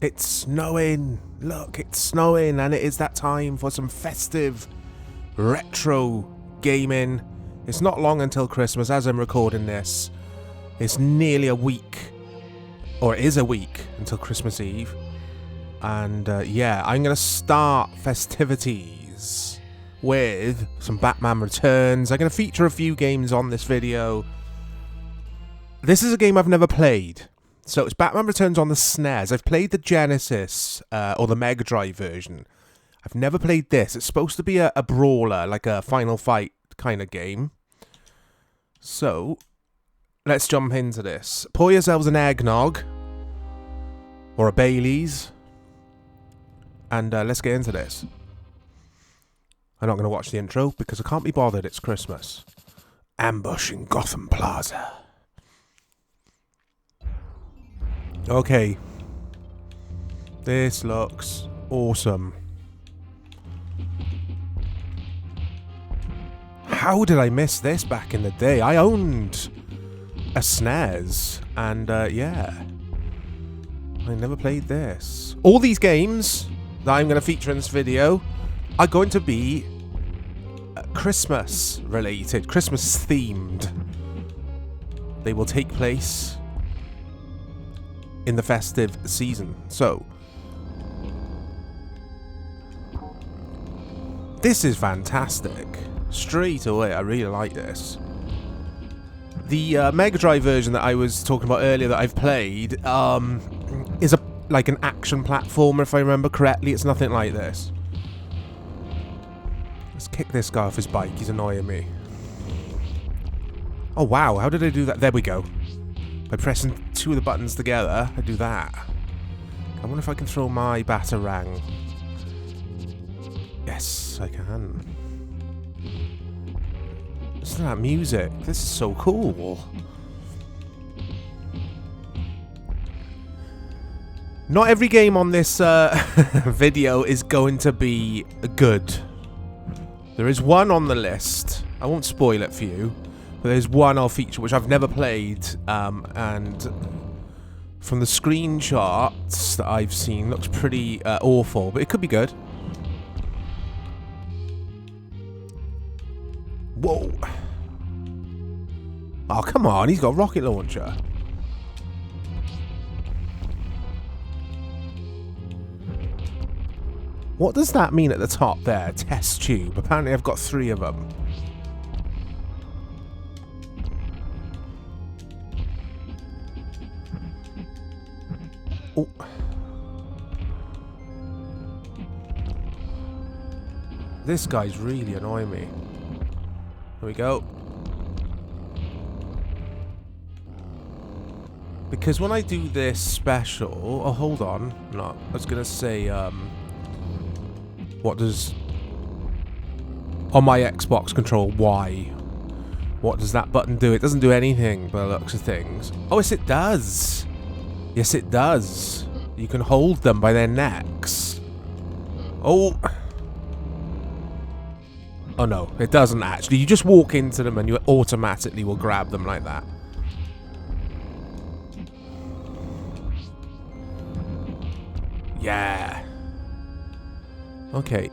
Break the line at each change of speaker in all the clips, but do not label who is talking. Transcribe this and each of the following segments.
It's snowing. Look, it's snowing, and it is that time for some festive retro gaming. It's not long until Christmas as I'm recording this. It's nearly a week, or it is a week until Christmas Eve. And yeah, I'm going to start festivities with some Batman Returns. I'm going to feature a few games on this video. This is a game I've never played. So it's Batman Returns on the SNES. I've played the Genesis or the Mega Drive version. I've never played this. It's supposed to be a brawler, like a Final Fight kind of game. So let's jump into this. Pour yourselves an eggnog or a Bailey's, and let's get into this. I'm not going to watch the intro because I can't be bothered. It's Christmas. Ambush in Gotham Plaza. Okay, this looks awesome. How did I miss this back in the day? I owned a SNES, and yeah, I never played this. All these games that I'm going to feature in this video are going to be Christmas related, Christmas themed. They will take place in the festive season. So this is fantastic. Straight away, I really like this. The Mega Drive version that I was talking about earlier that I've played is like an action platformer, if I remember correctly. It's nothing like this. Let's kick this guy off his bike. He's annoying me. Oh wow, how did I do that? There we go. By pressing two of the buttons together, I do that. I wonder if I can throw my batarang. Yes, I can. Listen to that music. This is so cool. Not every game on this video is going to be good. There is one on the list. I won't spoil it for you. But there's one I'll feature which I've never played, and from the screenshots that I've seen, looks pretty awful, but it could be good. Whoa. Oh, come on, he's got a rocket launcher. What does that mean at the top there? Test tube. Apparently I've got 3 of them. Oh. This guy's really annoying me. There we go. Because when I do this special... Oh, hold on. No, I was going to say... what does... On my Xbox control, Y. What does that button do? It doesn't do anything by the looks of things. Oh, yes, it does. Yes, it does. You can hold them by their necks. Oh. Oh, no. It doesn't actually. You just walk into them and you automatically will grab them like that. Yeah. Okay.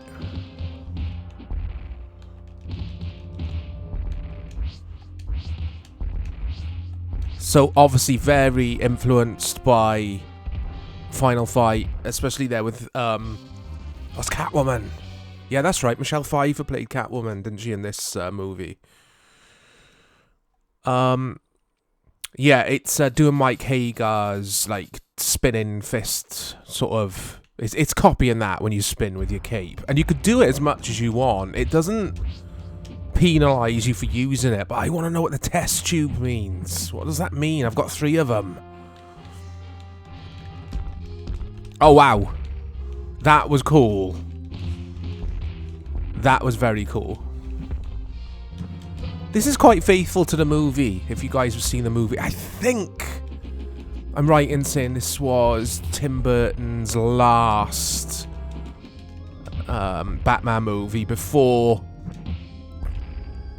So obviously very influenced by Final Fight, especially there with what's Catwoman? Yeah, that's right. Michelle Pfeiffer played Catwoman, didn't she, in this movie? Yeah, it's doing Mike Hagar's like spinning fist sort of. It's copying that when you spin with your cape, and you could do it as much as you want. It doesn't penalise you for using it, but I want to know what the test tube means. What does that mean? I've got 3 of them. Oh wow, that was cool. That was very cool. This is quite faithful to the movie. If you guys have seen the movie, I think I'm right in saying this was Tim Burton's last Batman movie before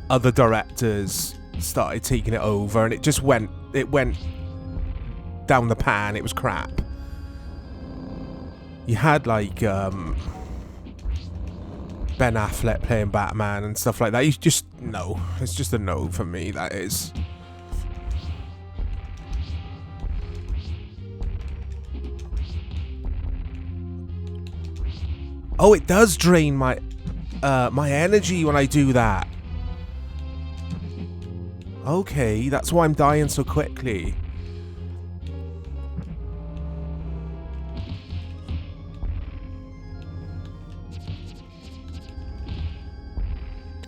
other directors started taking it over, and it went down the pan. It was crap. You had like Ben Affleck playing Batman and stuff like that. He's just no. It's just a no for me. That is. Oh, it does drain my my energy when I do that. Okay, that's why I'm dying so quickly.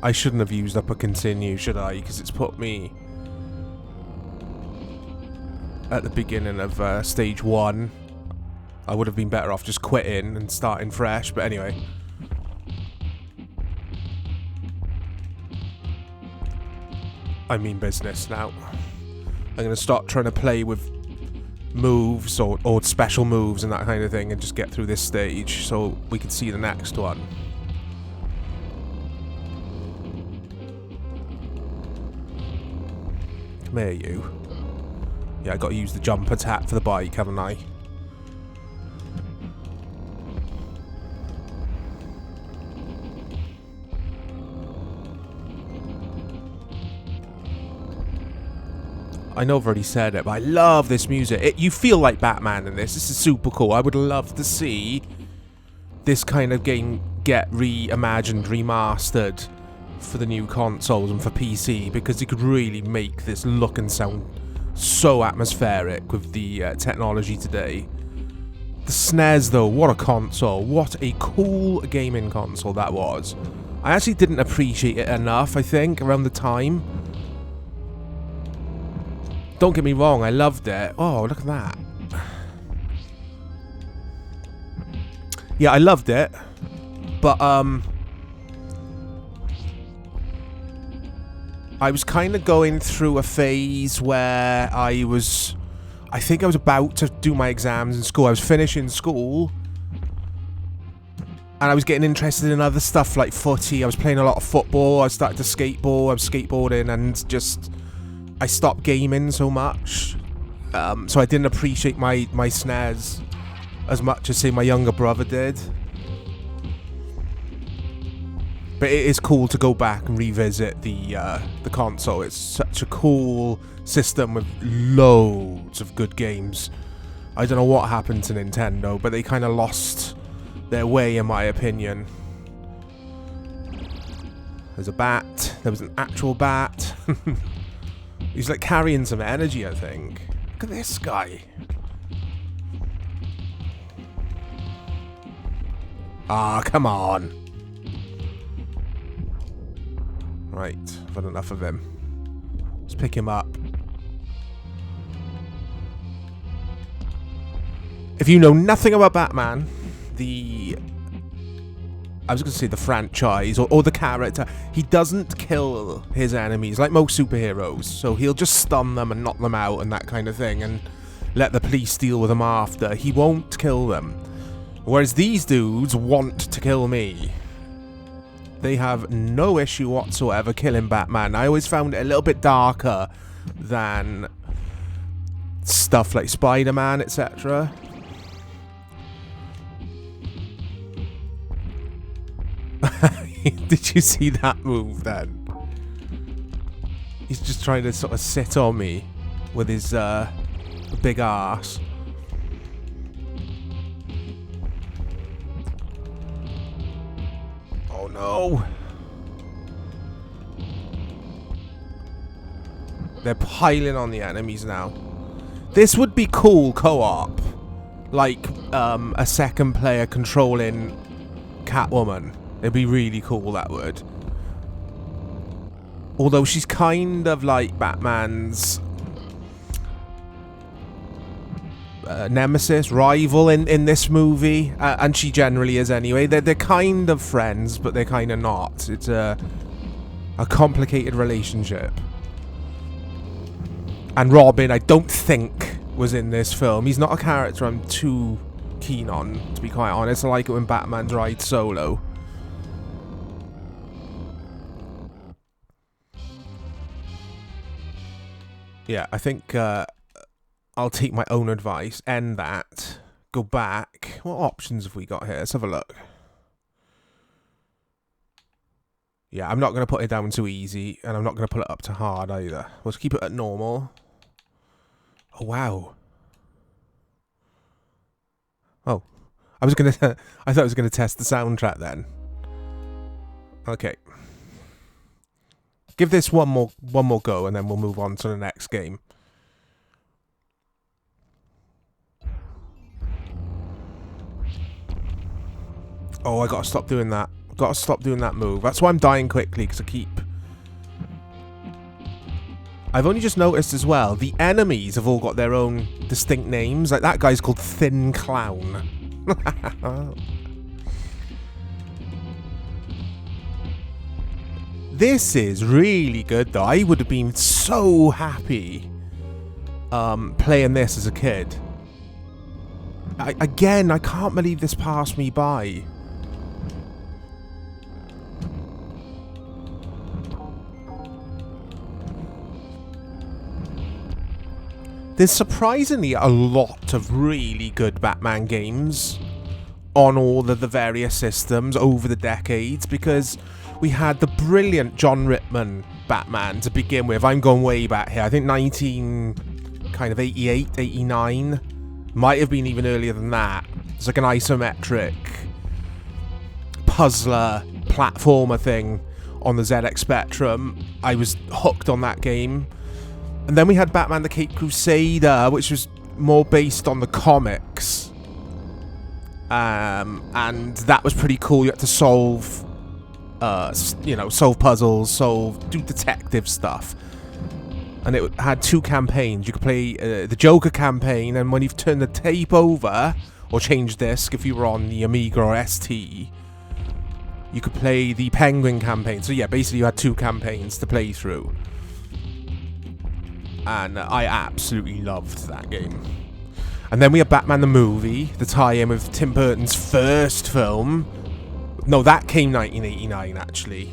I shouldn't have used up a continue, should I? Because it's put me at the beginning of stage 1. I would have been better off just quitting and starting fresh, but anyway. I mean business now. I'm going to start trying to play with moves or special moves and that kind of thing and just get through this stage so we can see the next one. Come here, you. Yeah, I got to use the jump attack for the bike, haven't I? I know I've already said it, but I love this music. You feel like Batman in this. This is super cool. I would love to see this kind of game get reimagined, remastered for the new consoles and for PC, because it could really make this look and sound so atmospheric with the technology today. The SNES, though, what a console. What a cool gaming console that was. I actually didn't appreciate it enough, I think, around the time. Don't get me wrong, I loved it. Oh, look at that. Yeah, I loved it. But, I was kind of going through a phase where I think I was about to do my exams in school. I was finishing school. And I was getting interested in other stuff like footy. I was playing a lot of football. I started to skateboard. I was skateboarding and just... I stopped gaming so much, so I didn't appreciate my SNES as much as, say, my younger brother did. But it is cool to go back and revisit the console. It's such a cool system with loads of good games. I don't know what happened to Nintendo, but they kind of lost their way, in my opinion. There's a bat. There was an actual bat. He's like carrying some energy, I think. Look at this guy. Ah, come on. Right, I've had enough of him. Let's pick him up. If you know nothing about Batman, I was going to say the franchise, or the character, he doesn't kill his enemies like most superheroes. So he'll just stun them and knock them out and that kind of thing and let the police deal with them after. He won't kill them. Whereas these dudes want to kill me. They have no issue whatsoever killing Batman. I always found it a little bit darker than stuff like Spider-Man, etc. Did you see that move then? He's just trying to sort of sit on me with his big arse. Oh no! They're piling on the enemies now. This would be cool co-op. Like a second player controlling Catwoman. It'd be really cool, that would. Although she's kind of like Batman's nemesis, rival in this movie. And she generally is anyway. They're kind of friends, but they're kind of not. It's a complicated relationship. And Robin, I don't think, was in this film. He's not a character I'm too keen on, to be quite honest. I like it when Batman rides solo. Yeah, I think I'll take my own advice, end that, go back. What options have we got here? Let's have a look. Yeah, I'm not going to put it down too easy, and I'm not going to put it up to hard either. We'll keep it at normal. Oh, wow. Oh. I thought I was going to test the soundtrack then. Okay. Give this one more go, and then we'll move on to the next game. Oh, I got to stop doing that. Got to stop doing that move. That's why I'm dying quickly, because I've only just noticed as well, the enemies have all got their own distinct names. Like, that guy's called Thin Clown. This is really good, though. I would have been so happy playing this as a kid. Again, I can't believe this passed me by. There's surprisingly a lot of really good Batman games on all of the various systems over the decades, because we had the brilliant John Rittman Batman to begin with. I'm going way back here. I think 1988, 89. Might have been even earlier than that. It's like an isometric puzzler platformer thing on the ZX Spectrum. I was hooked on that game. And then we had Batman the Caped Crusader, which was more based on the comics. And that was pretty cool. You had to solve, solve puzzles, do detective stuff. And it had 2 campaigns. You could play the Joker campaign, and when you've turned the tape over, or changed disc if you were on the Amiga or ST, you could play the Penguin campaign. So yeah, basically you had 2 campaigns to play through. And I absolutely loved that game. And then we had Batman the movie, the tie-in with Tim Burton's first film. No, that came 1989, actually.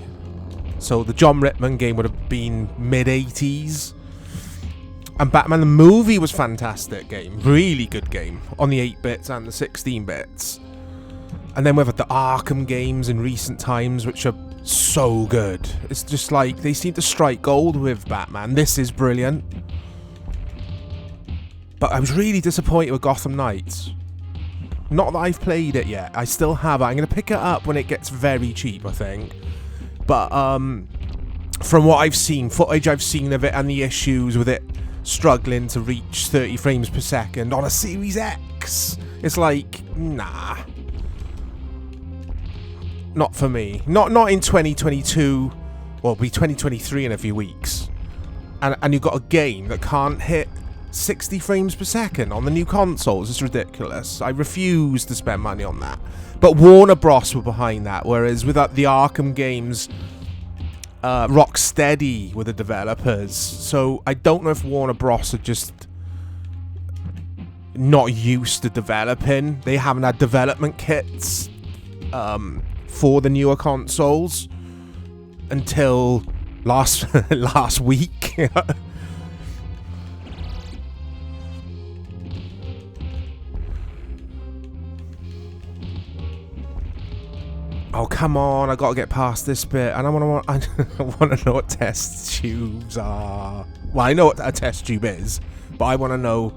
So the John Rittman game would have been mid-80s. And Batman the movie was fantastic game. Really good game. On the 8-bits and the 16-bits. And then we've had the Arkham games in recent times, which are so good. It's just like, they seem to strike gold with Batman. This is brilliant. But I was really disappointed with Gotham Knights. Not that I've played it yet. I still have it. I'm going to pick it up when it gets very cheap, I think. But from what I've seen, footage I've seen of it and the issues with it struggling to reach 30 frames per second on a Series X, it's like, nah. Not for me. Not in 2022. Well, it'll be 2023 in a few weeks. And you've got a game that can't hit 60 frames per second on the new consoles. It's ridiculous. I refuse to spend money on that. But Warner Bros. Were behind that, whereas with the Arkham games, Rocksteady were the developers. So I don't know if Warner Bros. Are just not used to developing. They haven't had development kits for the newer consoles until last week. Oh, come on, I gotta get past this bit, and I want to know what test tubes are. Well, I know what a test tube is, but I want to know,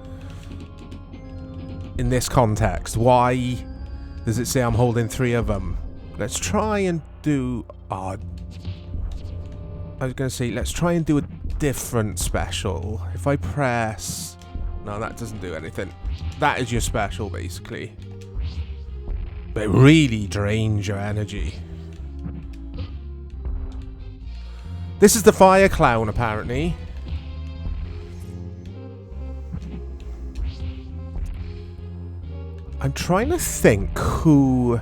in this context, why does it say I'm holding 3 of them? Let's try and do... I was going to say, let's try and do a different special. If I press... No, that doesn't do anything. That is your special, basically. But it really drains your energy. This is the Fire Clown, apparently. I'm trying to think who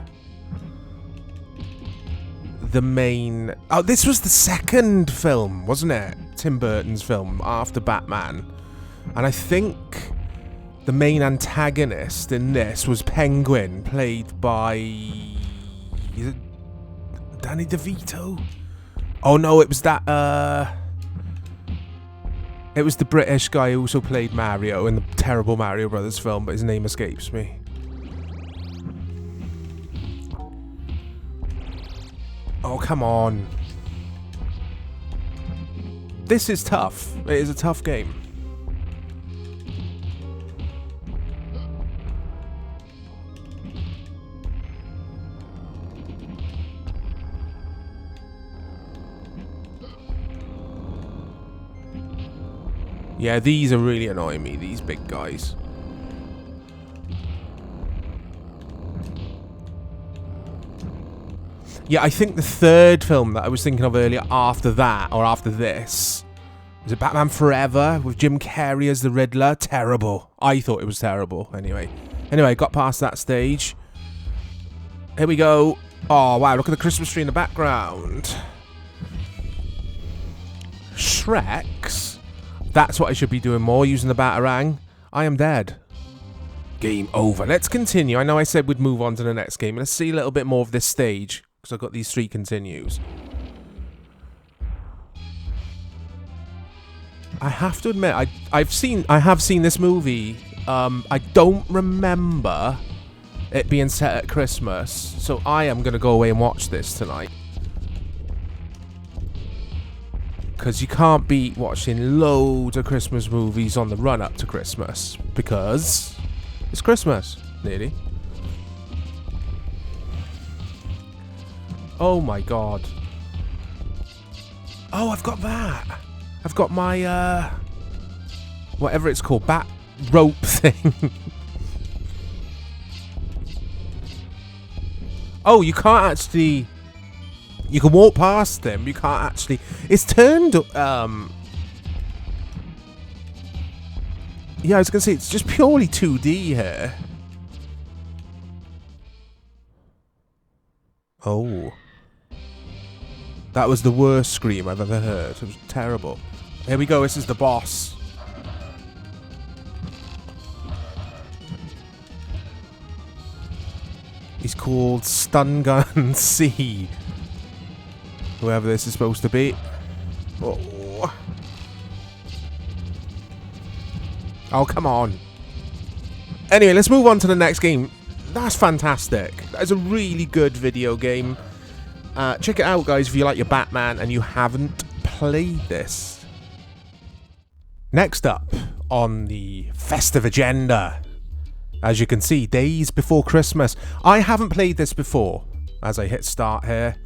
the main... Oh, this was the second film, wasn't it? Tim Burton's film after Batman. And I think the main antagonist in this was Penguin, played by... Is it Danny DeVito? Oh no, it was that... It was the British guy who also played Mario in the terrible Mario Brothers film, but his name escapes me. come on. This is tough. It is a tough game. Yeah, these are really annoying me, these big guys. Yeah, I think the third film that I was thinking of earlier after that, or after this, was it Batman Forever with Jim Carrey as the Riddler? Terrible. I thought it was terrible, anyway. Anyway, got past that stage. Here we go. Oh, wow, look at the Christmas tree in the background. Shreks? That's what I should be doing more, using the Batarang. I am dead. Game over. Let's continue. I know I said we'd move on to the next game. Let's see a little bit more of this stage, because I've got these 3 continues. I have to admit, I have seen this movie. I don't remember it being set at Christmas, so I am going to go away and watch this tonight. Because you can't beat watching loads of Christmas movies on the run up to Christmas, because it's Christmas, nearly. Oh my god. Oh, I've got that. I've got my, whatever it's called, bat rope thing. Oh, you can't actually... You can walk past them, you can't actually... It's turned... Yeah, I was going to say, it's just purely 2D here. Oh. That was the worst scream I've ever heard. It was terrible. Here we go, this is the boss. He's called Stun Gun C. Whoever this is supposed to be. Oh. Oh, come on. Anyway, let's move on to the next game. That's fantastic. That is a really good video game. Check it out, guys, if you like your Batman and you haven't played this. Next up on the festive agenda, as you can see, days before Christmas. I haven't played this before, as I hit start here,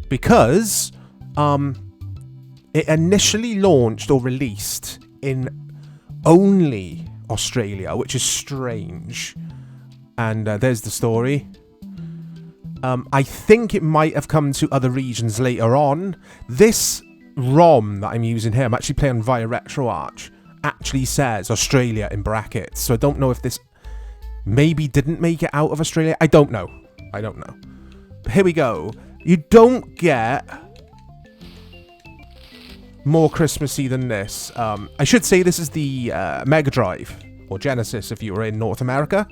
because it initially launched or released in only Australia, which is strange. And there's the story. I think it might have come to other regions later on. This ROM that I'm using here, I'm actually playing via RetroArch, actually says Australia in brackets. So I don't know if this maybe didn't make it out of Australia. I don't know. I don't know. But here we go. You don't get more Christmassy than this. I should say this is the Mega Drive, or Genesis if you were in North America.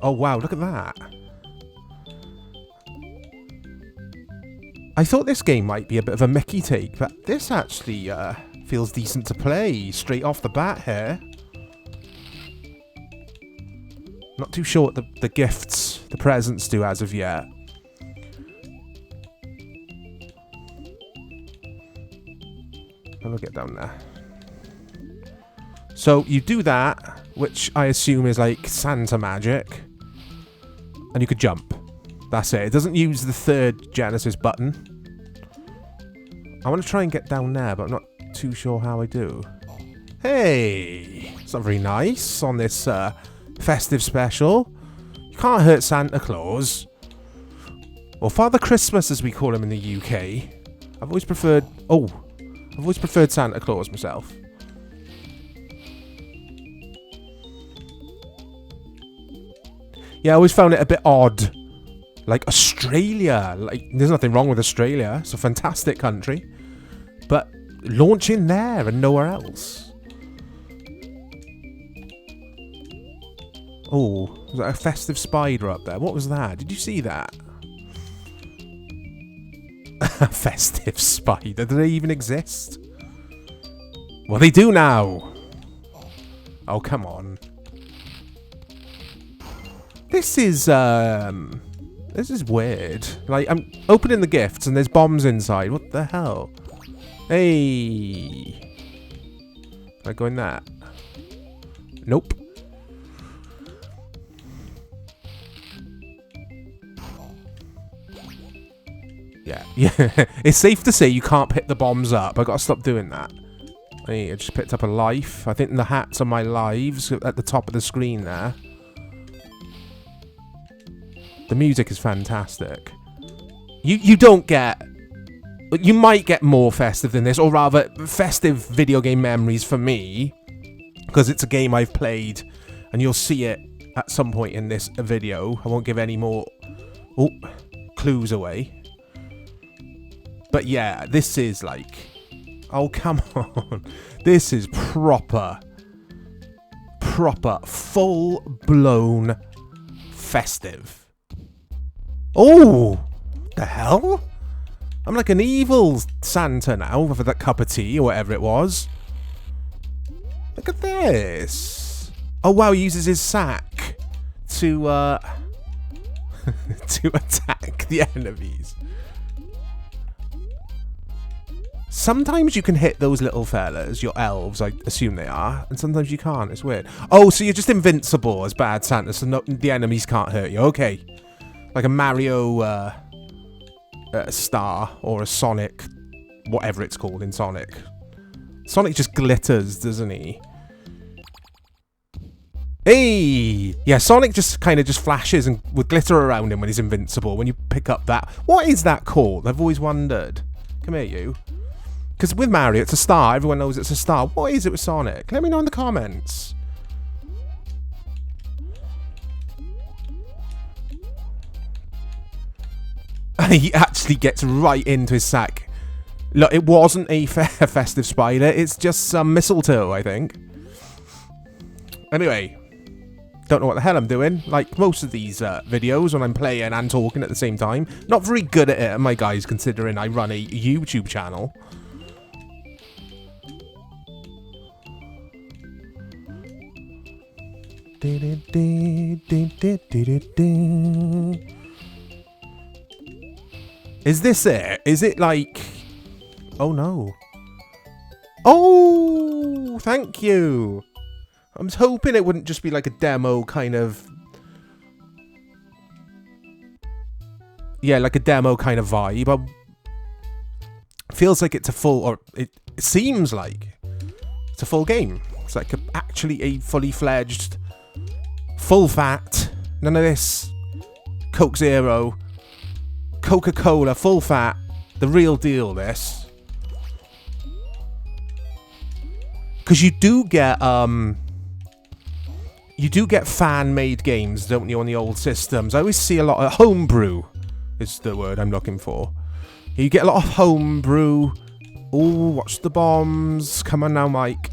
Oh wow, look at that. I thought this game might be a bit of a Mickey take, but this actually feels decent to play straight off the bat here. Not too sure what the gifts, the presents do as of yet. How do I get down there? So you do that, which I assume is like Santa magic. And you could jump. That's it. It doesn't use the third Genesis button. I want to try and get down there, but I'm not too sure how I do. Hey! It's not very nice on this festive special. You can't hurt Santa Claus. Or Father Christmas, as we call him in the UK. I've always preferred... Oh! I've always preferred Santa Claus myself. Yeah, I always found it a bit odd. Like, Australia. Like, there's nothing wrong with Australia. It's a fantastic country. But launching there and nowhere else. Oh, was that a festive spider up there? What was that? Did you see that? A festive spider? Do they even exist? Well, they do now. Oh, come on. This is, This is weird. Like, I'm opening the gifts and there's bombs inside. What the hell? Hey. Can I go in that? Nope. Yeah. It's safe to say you can't pick the bombs up. I gotta stop doing that. Hey, I just picked up a life. I think the hats are my lives at the top of the screen there. The music is fantastic. You don't get... You might get more festive than this, or rather, festive video game memories for me, because it's a game I've played, and you'll see it at some point in this video. I won't give any more clues away. But yeah, this is like... Oh, come on. This is proper, full-blown festive. Oh, the hell? I'm like an evil Santa now for that cup of tea or whatever it was. Look at this. Oh, wow, he uses his sack to, to attack the enemies. Sometimes you can hit those little fellas, your elves, I assume they are, and sometimes you can't. It's weird. Oh, so you're just invincible as bad Santa, so the enemies can't hurt you. Okay. Like a Mario star or a Sonic, whatever it's called in Sonic. Sonic just glitters, doesn't he? Hey! Yeah, Sonic just kind of just flashes and with glitter around him when he's invincible, when you pick up that. What is that called? I've always wondered. Come here, you. Because with Mario, it's a star. Everyone knows it's a star. What is it with Sonic? Let me know in the comments. He actually gets right into his sack. Look, it wasn't a festive spider. It's just some mistletoe, I think. Anyway. Don't know what the hell I'm doing. Like most of these videos when I'm playing and talking at the same time. Not very good at it, am I, guys, considering I run a YouTube channel. Is this it? Is it like... Oh, no. Oh, thank you. I was hoping it wouldn't just be like a demo kind of... Yeah, like a demo kind of vibe. It feels like it's a full... Or it seems like it's a full game. It's like actually a fully fledged... Full fat. None of this Coke Zero. Coca-Cola, full fat. The real deal, this. Because you do get, you do get fan-made games, don't you, on the old systems? I always see a lot of homebrew, is the word I'm looking for. You get a lot of homebrew. Oh, watch the bombs. Come on now, Mike.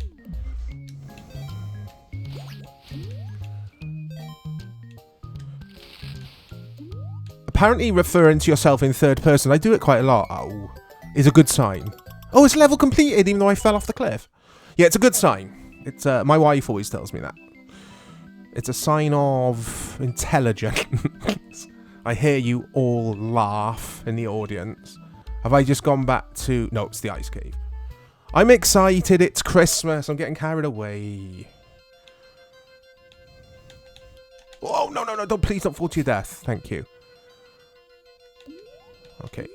Apparently referring to yourself in third person, I do it quite a lot, is a good sign. Oh, it's level completed even though I fell off the cliff. Yeah, it's a good sign. It's my wife always tells me that. It's a sign of intelligence. I hear you all laugh in the audience. Have I just gone back to... No, it's the ice cave. I'm excited. It's Christmas. I'm getting carried away. Oh, no, no, no. Don't, please don't fall to your death. Thank you. Okay.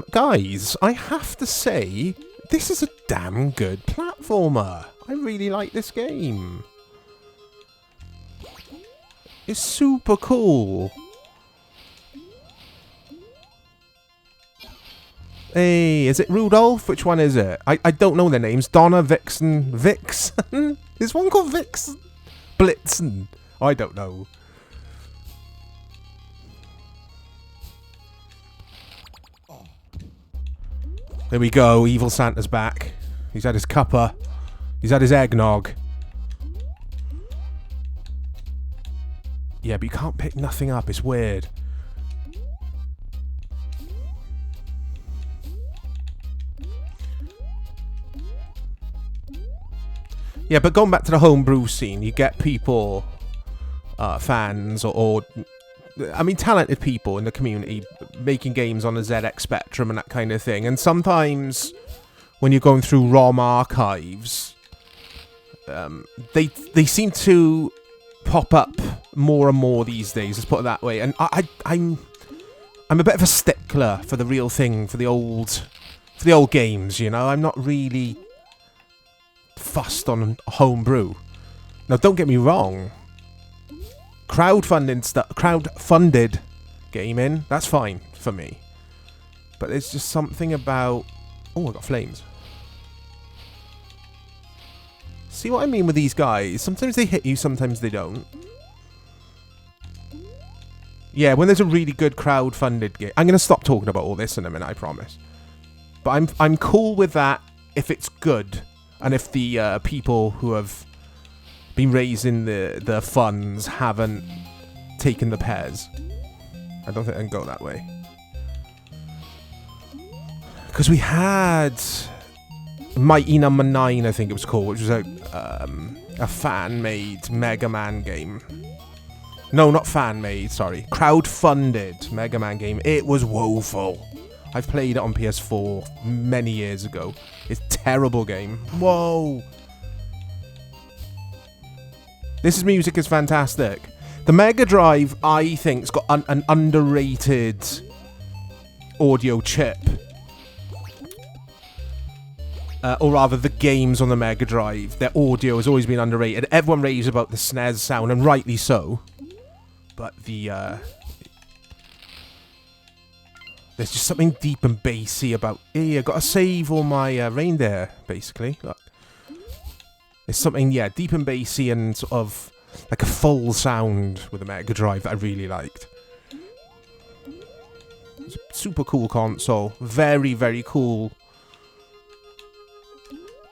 Guys, I have to say, this is a damn good platformer. I really like this game. It's super cool. Hey, is it Rudolph? Which one is it? I don't know their names. Donna, Vixen, Vixen? Is one called Vixen? Blitzen? I don't know. There we go. Evil Santa's back. He's had his cuppa. He's had his eggnog. Yeah, but you can't pick nothing up. It's weird. Yeah, but going back to the homebrew scene, you get people, fans or I mean, talented people in the community making games on the ZX Spectrum and that kind of thing. And sometimes when you're going through ROM archives, they seem to pop up more and more these days. Let's put it that way. And I'm a bit of a stickler for the real thing, for the old games. You know, I'm not really fussed on homebrew. Now, don't get me wrong. Crowdfunded gaming, that's fine for me. But there's just something about... Oh, I got flames. See what I mean with these guys? Sometimes they hit you, sometimes they don't. Yeah, when there's a really good crowd-funded game... I'm going to stop talking about all this in a minute, I promise. But I'm cool with that if it's good. And if the people who have been raising the funds haven't taken the pairs. I don't think I can go that way. Because we had Mighty Number 9, I think it was called, which was a fan-made Mega Man game. No, not fan-made, sorry. Crowd-funded Mega Man game. It was woeful. I've played it on PS4 many years ago. It's a terrible game. Whoa! This music is fantastic. The Mega Drive, I think, has got an underrated audio chip. Or rather, the games on the Mega Drive. Their audio has always been underrated. Everyone raves about the SNES sound, and rightly so. But there's just something deep and bassy about... Hey, I've got to save all my reindeer, basically. Look. There's something, yeah, deep and bassy and sort of like a full sound with the Mega Drive that I really liked. It's a super cool console. Very, very cool.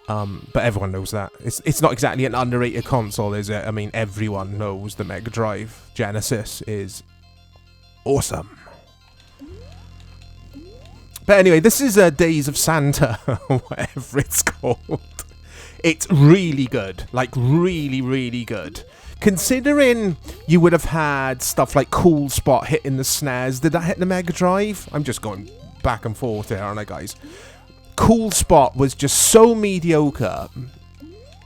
But everyone knows that. It's not exactly an underrated console, is it? I mean, everyone knows the Mega Drive Genesis is awesome. But anyway, this is Days of Santa, or whatever it's called. It's really good. Like, really, really good. Considering you would have had stuff like Cool Spot hitting the SNES. Did that hit the Mega Drive? I'm just going back and forth here, aren't I, guys? Cool Spot was just so mediocre.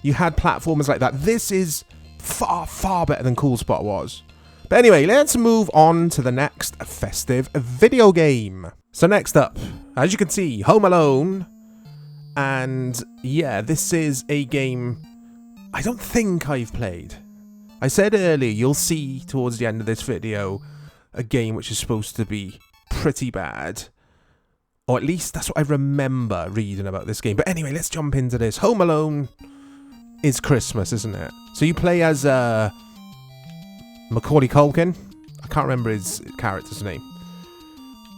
You had platformers like that. This is far, far better than Cool Spot was. But anyway, let's move on to the next festive video game. So next up, as you can see, Home Alone. And yeah, this is a game I don't think I've played. I said earlier, you'll see towards the end of this video, a game which is supposed to be pretty bad. Or at least that's what I remember reading about this game. But anyway, let's jump into this. Home Alone is Christmas, isn't it? So you play as Macaulay Culkin. I can't remember his character's name.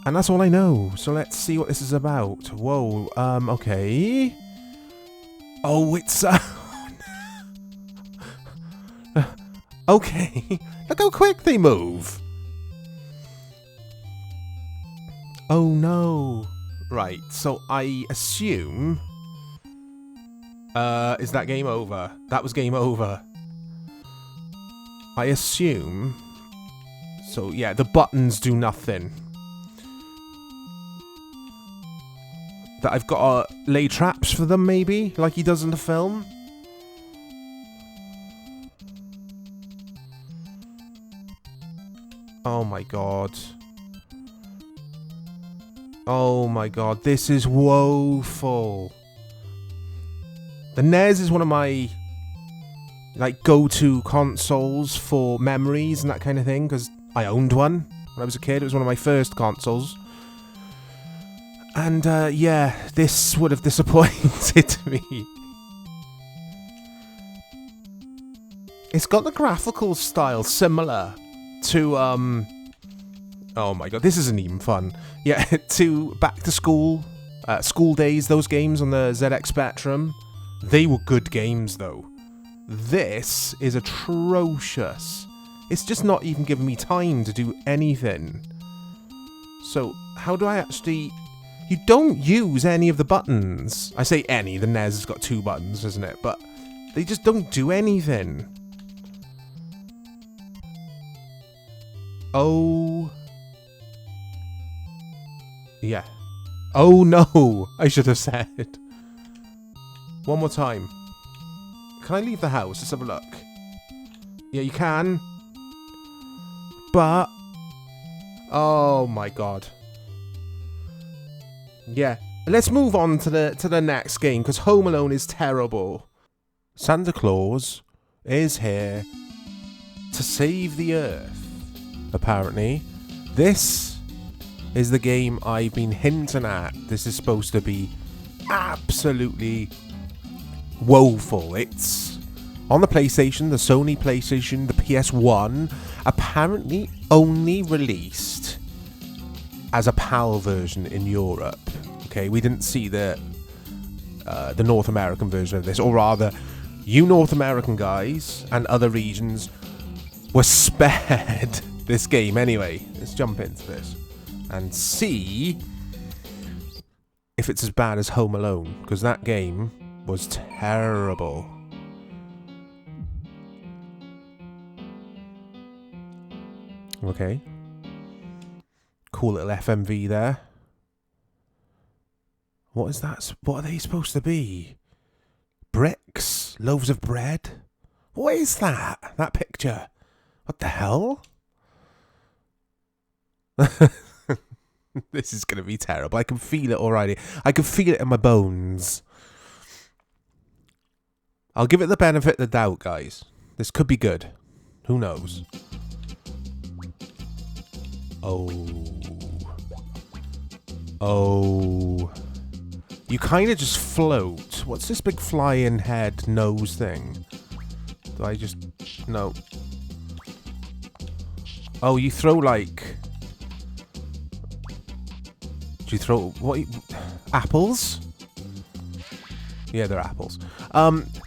And that's all I know. So let's see what this is about. Whoa, okay. Oh, it's... okay. Look how quick they move. Oh, no. Right, so I assume... is that game over? That was game over. I assume... So, yeah, the buttons do nothing. That I've got to lay traps for them, maybe? Like he does in the film? Oh my god. Oh my god, this is woeful. The NES is one of my like go-to consoles for memories and that kind of thing, because I owned one when I was a kid. It was one of my first consoles. And yeah, this would have disappointed me. It's got the graphical style similar to oh my god, this isn't even fun. Yeah, to Back to School, School Days, those games on the ZX Spectrum. They were good games though. This is atrocious. It's just not even giving me time to do anything. So, how do I actually... You don't use any of the buttons. I say any, the NES has got 2 buttons, isn't it? But they just don't do anything. Oh. Yeah. Oh no, I should have said. One more time. Can I leave the house? Let's have a look. Yeah, you can. But... oh my god. Yeah. Let's move on to the next game, because Home Alone is terrible. Santa Claus is here to save the Earth, apparently. This is the game I've been hinting at. This is supposed to be absolutely woeful. It's on the PlayStation, the Sony PlayStation, the PS1, apparently only released as a PAL version in Europe. Okay, we didn't see the North American version of this, or rather, you North American guys and other regions were spared this game anyway. Let's jump into this and see if it's as bad as Home Alone, because that game was terrible. Okay. Cool little FMV there. What is that? What are they supposed to be? Bricks? Loaves of bread? What is that? That picture? What the hell? This is going to be terrible. I can feel it already. I can feel it in my bones. I'll give it the benefit of the doubt, guys. This could be good. Who knows? Oh. Oh. You kind of just float. What's this big flying head nose thing? Do I just... no. Oh, you throw like... do you throw... what? Apples? Yeah, they're apples.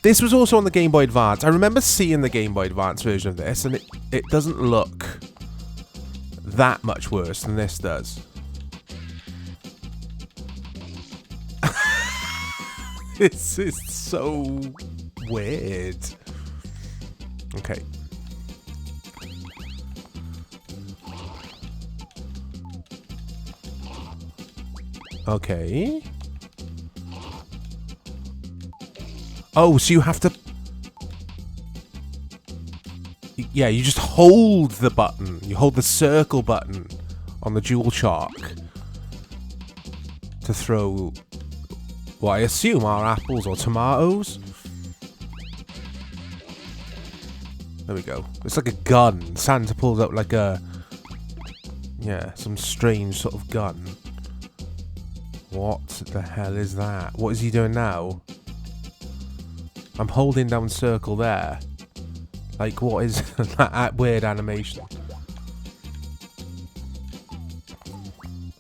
This was also on the Game Boy Advance. I remember seeing the Game Boy Advance version of this, and it doesn't look that much worse than this does. This is so weird. Okay. Okay. Oh, so you have to... yeah, you just hold the button. You hold the circle button on the DualShock to throw... what I assume are apples or tomatoes. There we go. It's like a gun. Santa pulls out like a... yeah, some strange sort of gun. What the hell is that? What is he doing now? I'm holding down circle there. Like, what is that weird animation?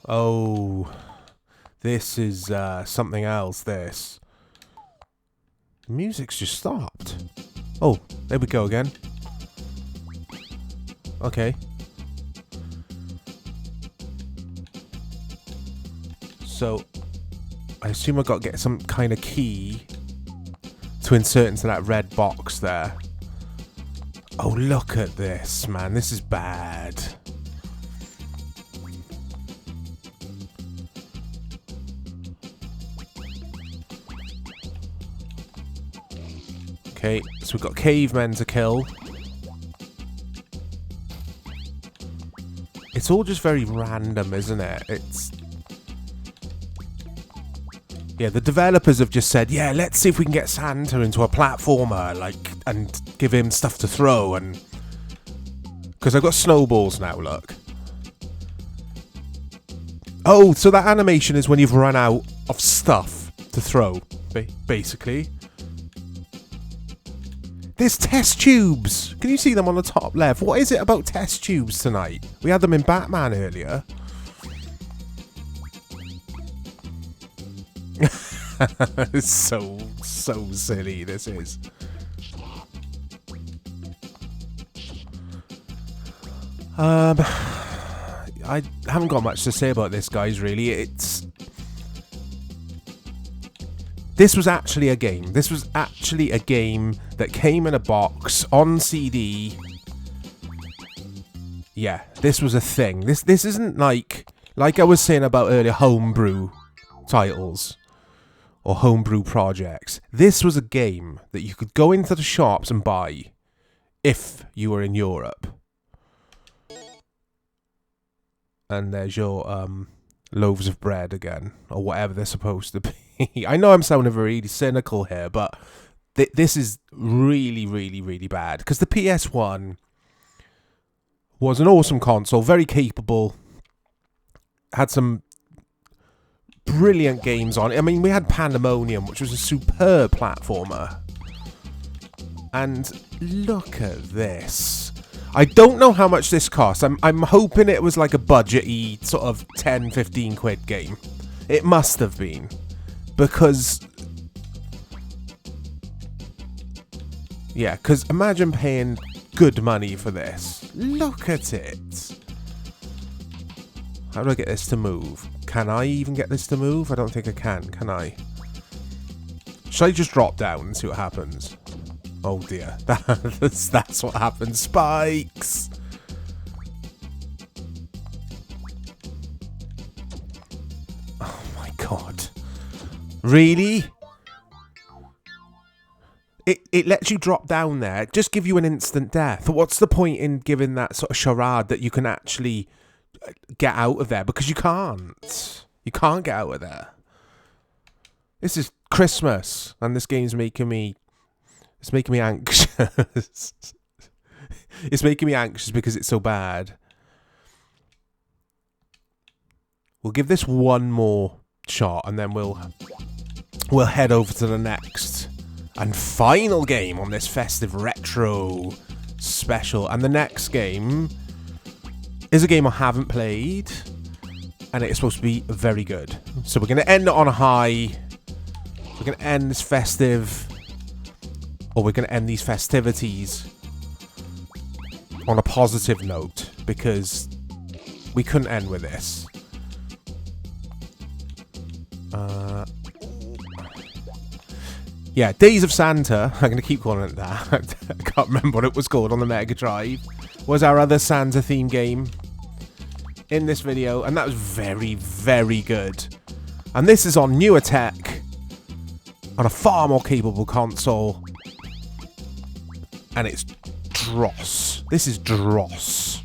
Oh... this is something else, this. The music's just stopped. Oh, there we go again. Okay. So, I assume I've got to get some kind of key to insert into that red box there. Oh, look at this, man. This is bad. Okay, so we've got cavemen to kill. It's all just very random, isn't it? It's... yeah, the developers have just said, yeah, let's see if we can get Santa into a platformer, like, and give him stuff to throw, and... because I've got snowballs now, look. Oh, so that animation is when you've run out of stuff to throw, basically. There's test tubes! Can you see them on the top left? What is it about test tubes tonight? We had them in Batman earlier. It's so silly, this is. I haven't got much to say about this, guys, really. This was actually a game. This was actually a game that came in a box on CD. yeah, this was a thing. This isn't like I was saying about earlier, homebrew titles or homebrew projects. This was a game that you could go into the shops and buy if you were in Europe. And there's your loaves of bread again, or whatever they're supposed to be. I know I'm sounding really cynical here, but this is really, really, really bad. Because the PS1 was an awesome console, very capable, had some brilliant games on it. I mean, we had Pandemonium, which was a superb platformer. And look at this. I don't know how much this cost. I'm hoping it was like a budget-y sort of 10, 15 quid game. It must have been. Because... yeah, because imagine paying good money for this. Look at it. How do I get this to move? Can I even get this to move? I don't think I can I? Should I just drop down and see what happens? Oh dear, that's what happens. Spikes! Oh my god. Really? It lets you drop down there, just give you an instant death. What's the point in giving that sort of charade that you can actually get out of there? Because you can't. You can't get out of there. This is Christmas, and this game's making me... it's making me anxious. It's making me anxious because it's so bad. We'll give this one more shot, and then we'll head over to the next and final game on this festive retro special. And the next game is a game I haven't played, and it's supposed to be very good. So we're going to end it on a high. We're going to end this festive... or we're going to end these festivities on a positive note, because we couldn't end with this. Yeah, Days of Santa, I'm going to keep calling it that. I can't remember what it was called on the Mega Drive. Was our other Santa theme game in this video, and that was very, very good. And this is on newer tech, on a far more capable console. And it's dross. This is dross.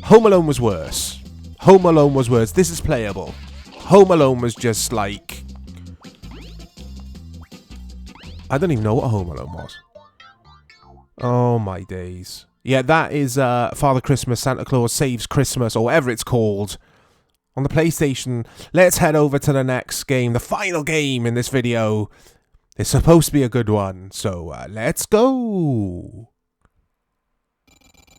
Home Alone was worse. Home Alone was worse. This is playable. Home Alone was just like... I don't even know what Home Alone was. Oh my days. Yeah, that is Father Christmas, Santa Claus Saves Christmas, or whatever it's called, on the PlayStation. Let's head over to the next game, the final game in this video. It's supposed to be a good one, so let's go.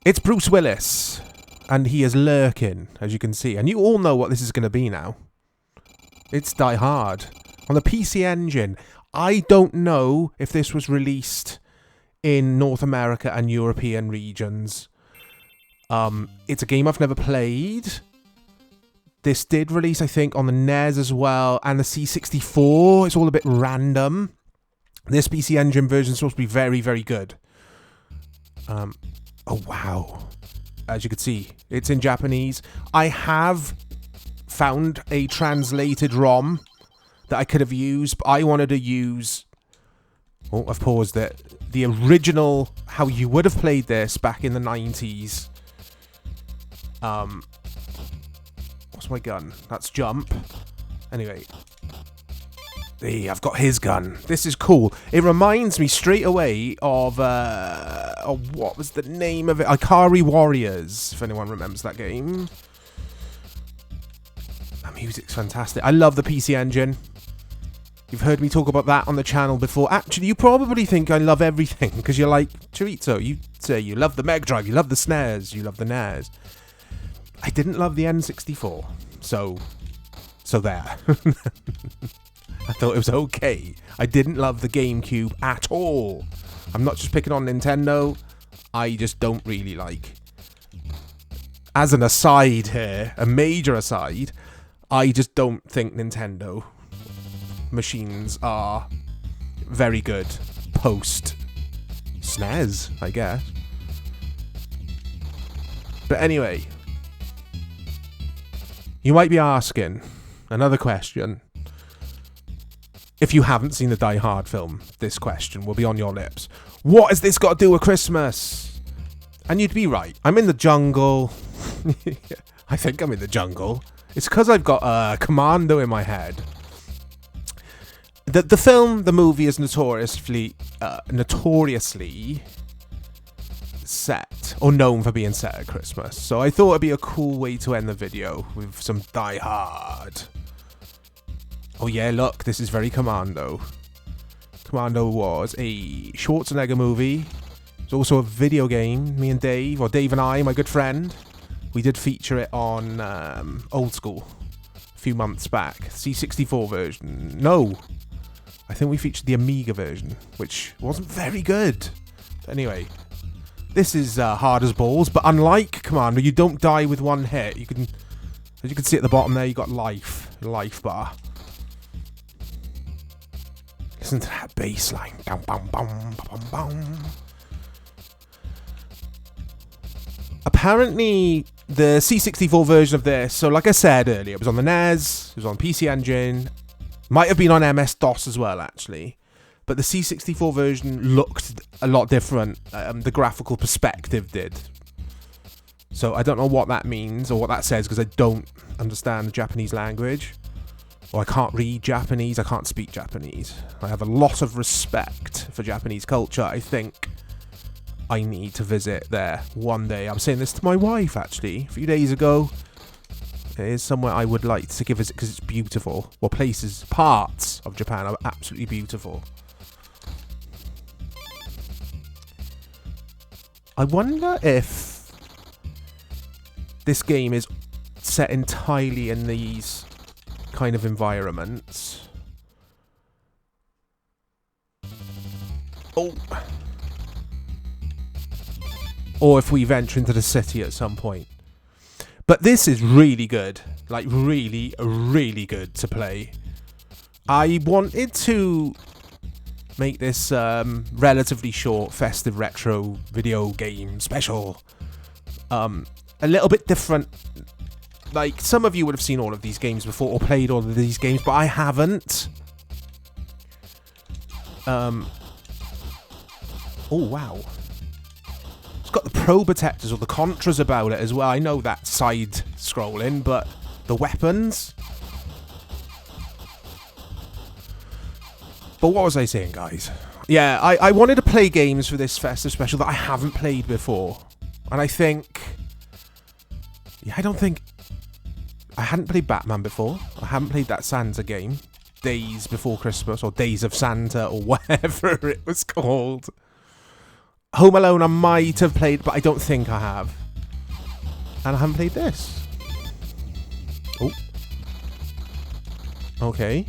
It's Bruce Willis, and he is lurking, as you can see. And you all know what this is going to be now. It's Die Hard. On the PC Engine. I don't know if this was released in North America and European regions. It's a game I've never played. This did release, I think, on the NES as well, and the C64. It's all a bit random. This PC Engine version is supposed to be very, very good. Oh, wow. As you can see, it's in Japanese. I have found a translated ROM that I could have used, but I wanted to use... oh, I've paused it. The original, how you would have played this back in the 90s. What's my gun? That's jump. Anyway. Hey, I've got his gun. This is cool. It reminds me straight away of what was the name of it? Ikari Warriors, if anyone remembers that game. That music's fantastic. I love the PC Engine. You've heard me talk about that on the channel before. Actually, you probably think I love everything, because you're like, Chorizo, you say you love the Mega Drive, you love the SNES, you love the NES. I didn't love the N64, so there. I thought it was okay. I didn't love the GameCube at all. I'm not just picking on Nintendo. I just don't really like. As an aside here, a major aside, I just don't think Nintendo machines are very good post SNES, I guess. But anyway, you might be asking another question. If you haven't seen the Die Hard film, this question will be on your lips. What has this got to do with Christmas? And you'd be right. I'm in the jungle. I think I'm in the jungle. It's because I've got a commando in my head. The movie is notoriously set, or known for being set at Christmas. So I thought it'd be a cool way to end the video with some Die Hard. Oh yeah, look, this is very Commando. Commando was a Schwarzenegger movie. It's also a video game. Me and Dave, or Dave and I, my good friend, we did feature it on Old School a few months back. C64 version. No, I think we featured the Amiga version, which wasn't very good. Anyway, this is hard as balls, but unlike Commando, you don't die with one hit. You can, as you can see at the bottom there, you got life bar. Listen to that bass line. Bum, bum, bum, bum, bum. Apparently, the C64 version of this, so like I said earlier, it was on the NES, it was on PC Engine, might have been on MS-DOS as well, actually. But the C64 version looked a lot different. The graphical perspective did. So I don't know what that means or what that says, because I don't understand the Japanese language. Or I can't read Japanese, I can't speak Japanese. I have a lot of respect for Japanese culture. I think I need to visit there one day. I'm saying this to my wife, actually, a few days ago. It is somewhere I would like to give a visit because it's beautiful. Well, parts of Japan are absolutely beautiful. I wonder if this game is set entirely in these kind of environments. Oh. Or if we venture into the city at some point. But this is really good. Like, really, really good to play. I wanted to make this relatively short festive retro video game special a little bit different. Like, some of you would have seen all of these games before or played all of these games, but I haven't. Oh wow, it's got the Pro Protectors or the Contras about it as well. I know that side scrolling, but the weapons. But what was I saying, guys? Yeah, I wanted to play games for this festive special that I haven't played before. And I think... Yeah, I hadn't played Batman before. I haven't played that Santa game. Days Before Christmas, or Days of Santa, or whatever it was called. Home Alone I might have played, but I don't think I have. And I haven't played this. Oh. Okay.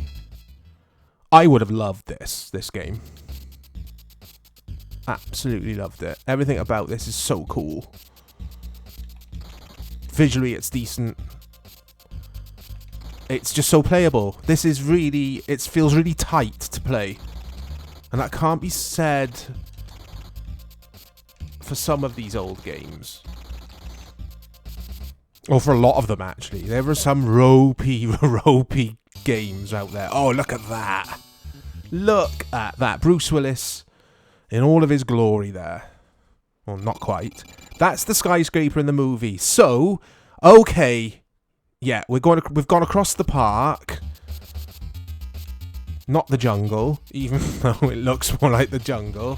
I would have loved this game. Absolutely loved it. Everything about this is so cool. Visually, it's decent. It's just so playable. This is really... It feels really tight to play. And that can't be said for some of these old games. Or for a lot of them, actually. There are some ropey games out there. Oh, look at that. Look at that. Bruce Willis in all of his glory there. Well, not quite. That's the skyscraper in the movie. So, okay. Yeah, we've gone across the park. Not the jungle, even though it looks more like the jungle.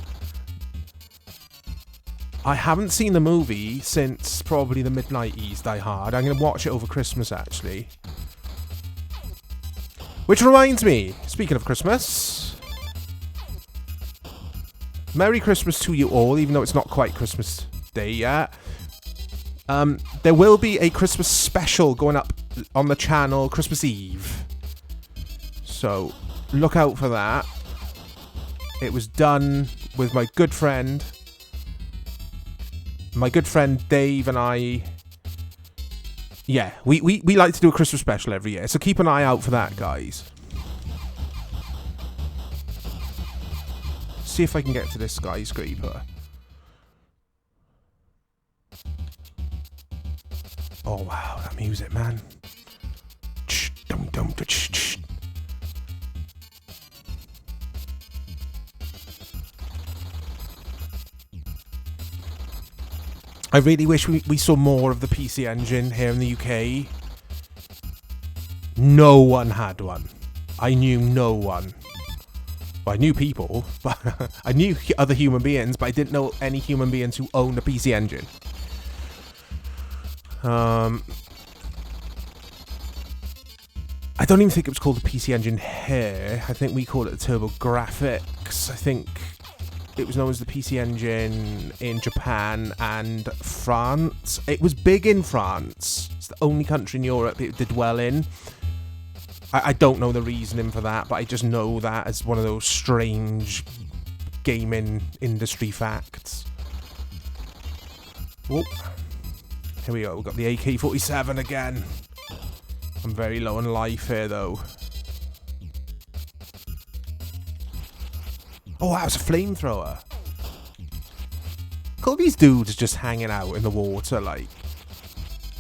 I haven't seen the movie since probably the mid-90s, Die Hard. I'm going to watch it over Christmas, actually. Which reminds me, speaking of Christmas, Merry Christmas to you all, even though it's not quite Christmas Day yet. There will be a Christmas special going up on the channel Christmas Eve. So, look out for that. It was done with my good friend Dave and I. Yeah, we like to do a Christmas special every year, so keep an eye out for that, guys. See if I can get to this skyscraper. Oh wow, that music, man. I really wish we saw more of the PC Engine here in the UK. No one had one. I knew no one. Well, I knew people, but I knew other human beings, but I didn't know any human beings who owned a PC Engine. I don't even think it was called the PC Engine here. I think we called it the Turbo Graphics. I think it was known as the PC Engine in Japan and France. It was big in France. It's the only country in Europe it did well in. I don't know the reasoning for that, but I just know that as one of those strange gaming industry facts. Whoa. Here we go. We've got the AK-47 again. I'm very low on life here, though. Oh, that was a flamethrower. Look at all these dudes just hanging out in the water, like,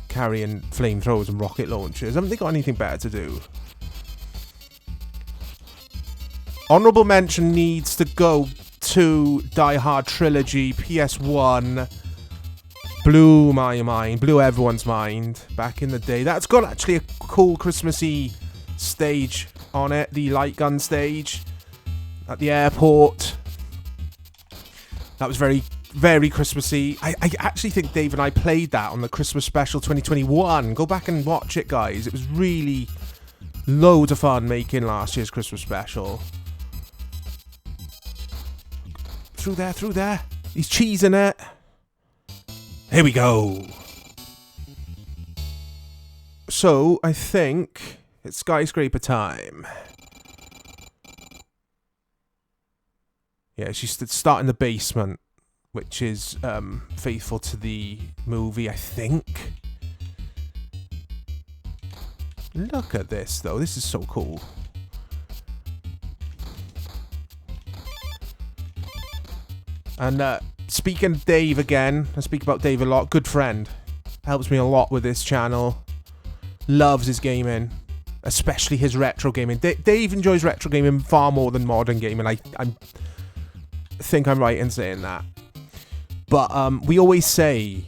carrying flamethrowers and rocket launchers. Haven't they got anything better to do? Honourable mention needs to go to Die Hard Trilogy, PS1. Blew my mind, blew everyone's mind back in the day. That's got actually a cool Christmassy stage on it, the light gun stage at the airport. That was very, very Christmassy. I actually think Dave and I played that on the Christmas special 2021. Go back and watch it, guys. It was really loads of fun making last year's Christmas special. Through there. He's cheesing it. Here we go. So, I think it's skyscraper time. Yeah, she's starting in the basement, which is faithful to the movie, I think. Look at this, though. This is so cool. And speaking of Dave again, I speak about Dave a lot. Good friend. Helps me a lot with this channel. Loves his gaming. Especially his retro gaming. Dave enjoys retro gaming far more than modern gaming. I think I'm right in saying that. But we always say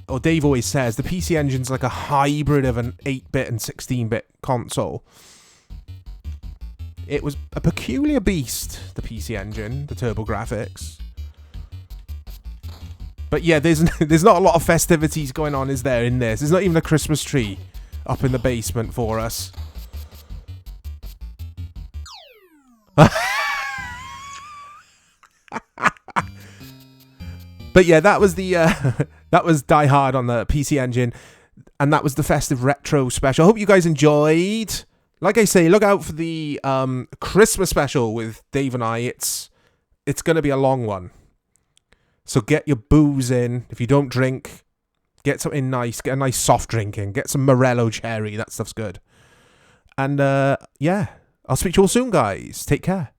or Dave always says, the PC Engine's like a hybrid of an 8-bit and 16-bit console. It was a peculiar beast, the PC Engine, the Turbo Graphics. But yeah, there's not a lot of festivities going on, is there, in this? There's not even a Christmas tree up in the basement for us. But yeah, that was the that was Die Hard on the PC Engine, and that was the Festive Retro special. I hope you guys enjoyed. Like I say, look out for the Christmas special with Dave and I. It's going to be a long one. So get your booze in. If you don't drink, get something nice. Get a nice soft drink in. Get some Morello cherry. That stuff's good. And yeah, I'll speak to you all soon, guys. Take care.